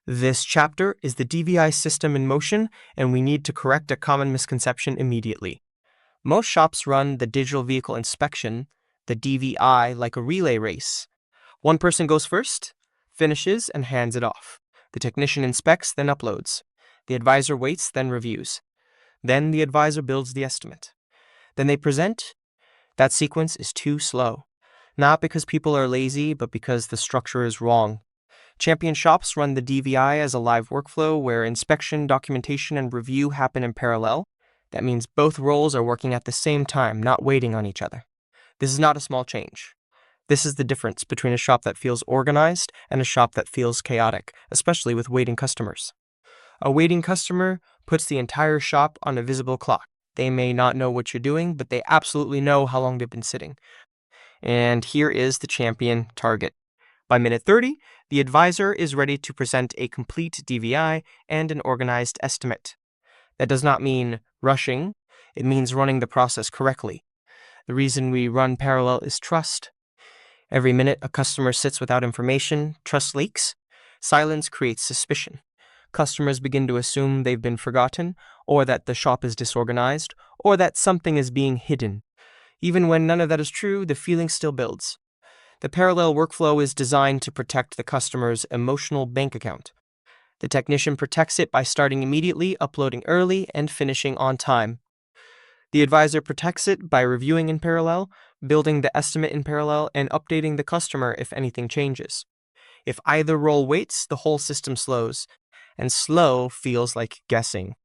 This chapter is the DVI system in motion, and we need to correct a common misconception immediately. Most shops run the digital vehicle inspection, the DVI, like a relay race. One person goes first, finishes, and hands it off. The technician inspects, then uploads. The advisor waits, then reviews. Then the advisor builds the estimate. Then they present. That sequence is too slow. Not because people are lazy, but because the structure is wrong. Champion shops run the DVI as a live workflow where inspection, documentation, and review happen in parallel. That means both roles are working at the same time, not waiting on each other. This is not a small change. This is the difference between a shop that feels organized and a shop that feels chaotic, especially with waiting customers. A waiting customer puts the entire shop on a visible clock. They may not know what you're doing, but they absolutely know how long they've been sitting. And here is the champion target. By minute 30, the advisor is ready to present a complete DVI and an organized estimate. That does not mean rushing. It means running the process correctly. The reason we run parallel is trust. Every minute a customer sits without information, trust leaks. Silence creates suspicion. Customers begin to assume they've been forgotten, or that the shop is disorganized, or that something is being hidden. Even when none of that is true, the feeling still builds. The parallel workflow is designed to protect the customer's emotional bank account. The technician protects it by starting immediately, uploading early, and finishing on time. The advisor protects it by reviewing in parallel, building the estimate in parallel, and updating the customer if anything changes. If either role waits, the whole system slows, and slow feels like guessing.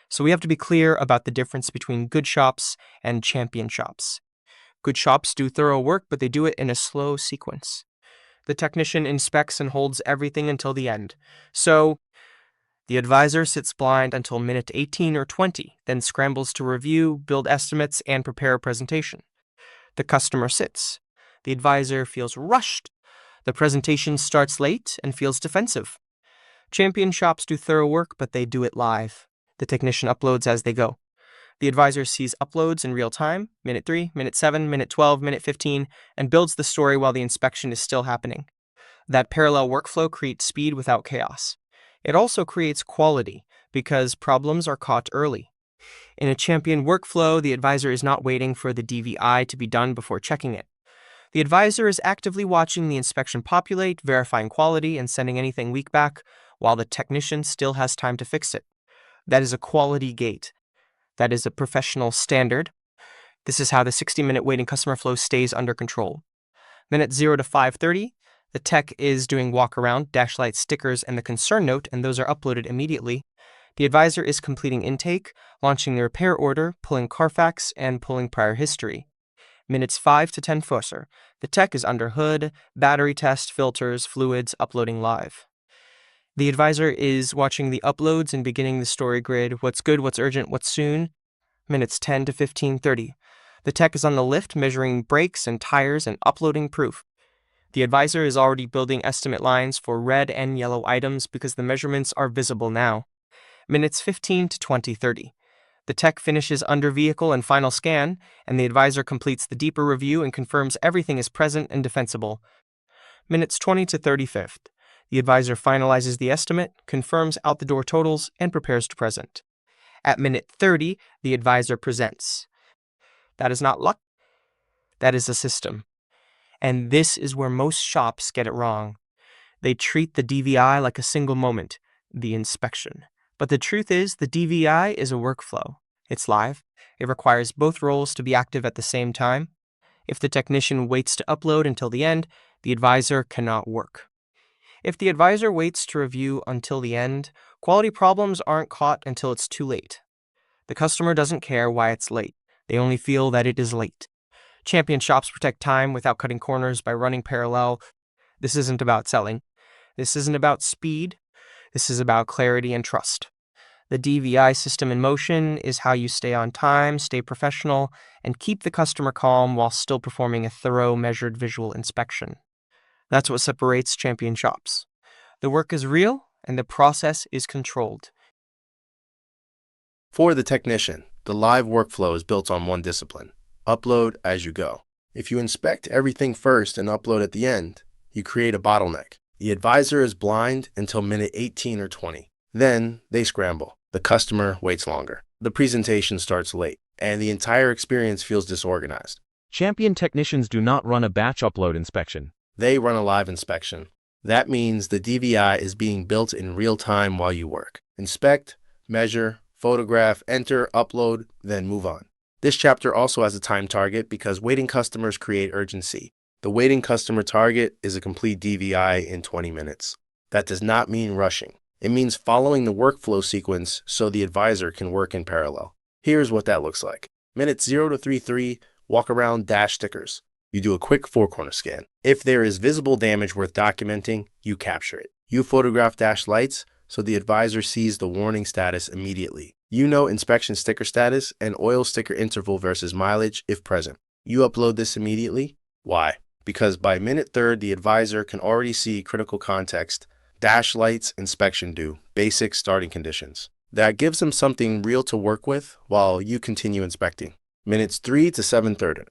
So we have to be clear about the difference between good shops and champion shops. Good shops do thorough work, but they do it in a slow sequence. The technician inspects and holds everything until the end. So the advisor sits blind until minute 18 or 20, then scrambles to review, build estimates, and prepare a presentation. The customer sits. The advisor feels rushed. The presentation starts late and feels defensive. Champion shops do thorough work, but they do it live. The technician uploads as they go. The advisor sees uploads in real time, minute 3, minute 7, minute 12, minute 15, and builds the story while the inspection is still happening. That parallel workflow creates speed without chaos. It also creates quality, because problems are caught early. In a champion workflow, the advisor is not waiting for the DVI to be done before checking it. The advisor is actively watching the inspection populate, verifying quality, and sending anything weak back, while the technician still has time to fix it. That is a quality gate. That is a professional standard. This is how the 60-minute waiting customer flow stays under control. Minute 0 to 5:30, the tech is doing walk-around, dash light stickers, and the concern note, and those are uploaded immediately. The advisor is completing intake, launching the repair order, pulling Carfax, and pulling prior history. Minutes 5 to 10 fusser. The tech is under hood, battery test, filters, fluids, uploading live. The advisor is watching the uploads and beginning the story grid, what's good, what's urgent, what's soon. Minutes 10 to 15:30. The tech is on the lift measuring brakes and tires and uploading proof. The advisor is already building estimate lines for red and yellow items because the measurements are visible now. Minutes 15 to 20:30. The tech finishes under vehicle and final scan, and the advisor completes the deeper review and confirms everything is present and defensible. Minutes 20 to 35th. The advisor finalizes the estimate, confirms out-the-door totals, and prepares to present. At minute 30, the advisor presents. That is not luck. That is a system. And this is where most shops get it wrong. They treat the DVI like a single moment, the inspection. But the truth is, the DVI is a workflow. It's live. It requires both roles to be active at the same time. If the technician waits to upload until the end, the advisor cannot work. If the advisor waits to review until the end, quality problems aren't caught until it's too late. The customer doesn't care why it's late. They only feel that it is late. Champion shops protect time without cutting corners by running parallel. This isn't about selling. This isn't about speed. This is about clarity and trust. The DVI system in motion is how you stay on time, stay professional, and keep the customer calm while still performing a thorough, measured visual inspection. That's what separates champion shops. The work is real, and the process is controlled. For the technician, the live workflow is built on one discipline: upload as you go. If you inspect everything first and upload at the end, you create a bottleneck. The advisor is blind until minute 18 or 20. Then they scramble. The customer waits longer. The presentation starts late, and the entire experience feels disorganized. Champion technicians do not run a batch upload inspection. They run a live inspection. That means the DVI is being built in real time while you work. Inspect, measure, photograph, enter, upload, then move on. This chapter also has a time target because waiting customers create urgency. The waiting customer target is a complete DVI in 20 minutes. That does not mean rushing. It means following the workflow sequence so the advisor can work in parallel. Here's what that looks like. Minutes 0 to 33, walk around dash stickers. You do a quick four-corner scan. If there is visible damage worth documenting, you capture it. You photograph dash lights so the advisor sees the warning status immediately. You know inspection sticker status and oil sticker interval versus mileage if present. You upload this immediately. Why? Because by minute third, the advisor can already see critical context, dash lights, inspection due, basic starting conditions. That gives them something real to work with while you continue inspecting. Minutes 3 to 7:30.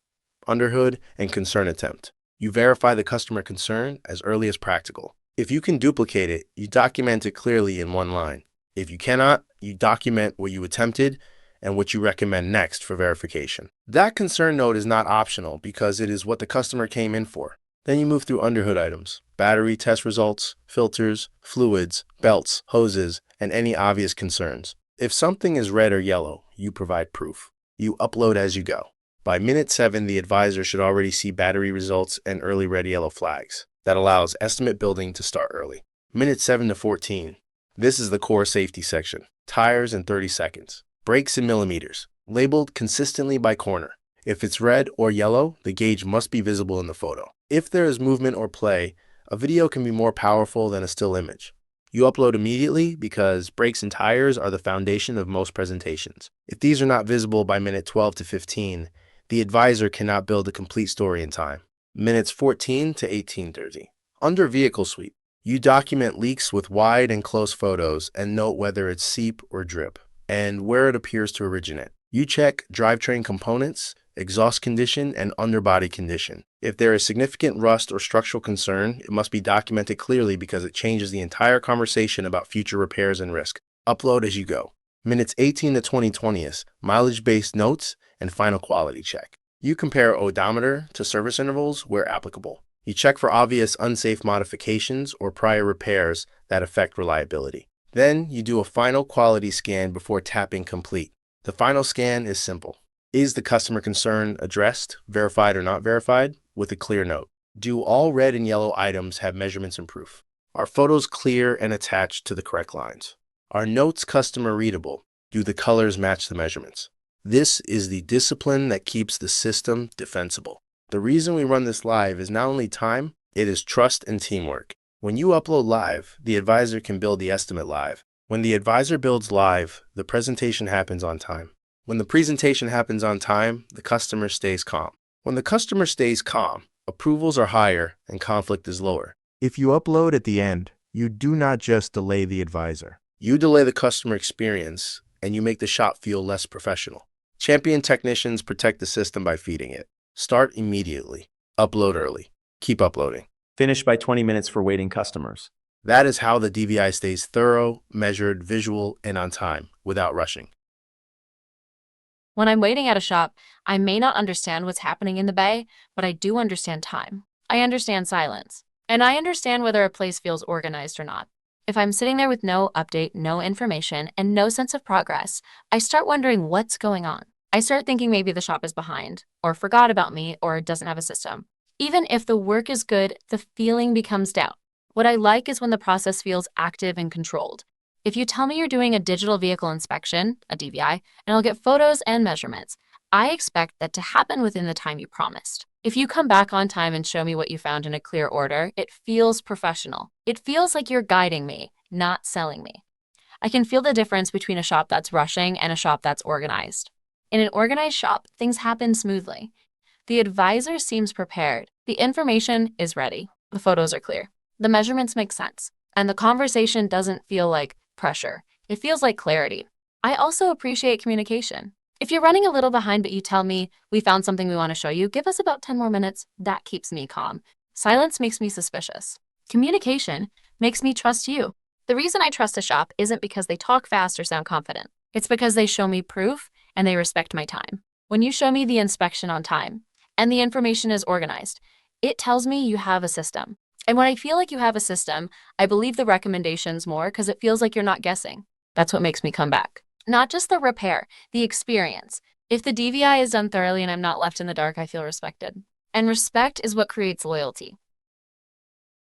Underhood and concern attempt. You verify the customer concern as early as practical. If you can duplicate it, you document it clearly in one line. If you cannot, you document what you attempted and what you recommend next for verification. That concern note is not optional because it is what the customer came in for. Then you move through underhood items, battery test results, filters, fluids, belts, hoses, and any obvious concerns. If something is red or yellow, you provide proof. You upload as you go. By minute 7, the advisor should already see battery results and early red yellow flags. That allows estimate building to start early. Minutes 7 to 14. This is the core safety section. Tires in 30 seconds. Brakes in millimeters. Labeled consistently by corner. If it's red or yellow, the gauge must be visible in the photo. If there is movement or play, a video can be more powerful than a still image. You upload immediately because brakes and tires are the foundation of most presentations. If these are not visible by minute 12 to 15, the advisor cannot build a complete story in time. Minutes 14 to 18:30. Under vehicle sweep, you document leaks with wide and close photos and note whether it's seep or drip and where it appears to originate. You check drivetrain components, exhaust condition, and underbody condition. If there is significant rust or structural concern, it must be documented clearly because it changes the entire conversation about future repairs and risk. Upload as you go. Minutes 18 to 20/20, mileage-based notes, and final quality check. You compare odometer to service intervals where applicable. You check for obvious unsafe modifications or prior repairs that affect reliability. Then you do a final quality scan before tapping complete. The final scan is simple. Is the customer concern addressed, verified or not verified, with a clear note? Do all red and yellow items have measurements and proof? Are photos clear and attached to the correct lines? Are notes customer readable? Do the colors match the measurements? This is the discipline that keeps the system defensible. The reason we run this live is not only time, it is trust and teamwork. When you upload live, the advisor can build the estimate live. When the advisor builds live, the presentation happens on time. When the presentation happens on time, the customer stays calm. When the customer stays calm, approvals are higher and conflict is lower. If you upload at the end, you do not just delay the advisor. You delay the customer experience and you make the shop feel less professional. Champion technicians protect the system by feeding it. Start immediately. Upload early. Keep uploading. Finish by 20 minutes for waiting customers. That is how the DVI stays thorough, measured, visual, and on time without rushing. When I'm waiting at a shop, I may not understand what's happening in the bay, but I do understand time. I understand silence. And I understand whether a place feels organized or not. If I'm sitting there with no update, no information, and no sense of progress, I start wondering what's going on. I start thinking maybe the shop is behind, or forgot about me, or doesn't have a system. Even if the work is good, the feeling becomes doubt. What I like is when the process feels active and controlled. If you tell me you're doing a digital vehicle inspection, a DVI, and I'll get photos and measurements, I expect that to happen within the time you promised. If you come back on time and show me what you found in a clear order, it feels professional. It feels like you're guiding me, not selling me. I can feel the difference between a shop that's rushing and a shop that's organized. In an organized shop, things happen smoothly. The advisor seems prepared. The information is ready. The photos are clear. The measurements make sense. And the conversation doesn't feel like pressure. It feels like clarity. I also appreciate communication. If you're running a little behind but you tell me, we found something we want to show you, give us about 10 more minutes, that keeps me calm. Silence makes me suspicious. Communication makes me trust you. The reason I trust a shop isn't because they talk fast or sound confident. It's because they show me proof and they respect my time. When you show me the inspection on time and the information is organized, it tells me you have a system. And when I feel like you have a system, I believe the recommendations more because it feels like you're not guessing. That's what makes me come back. Not just the repair, the experience. If the DVI is done thoroughly and I'm not left in the dark, I feel respected. And respect is what creates loyalty.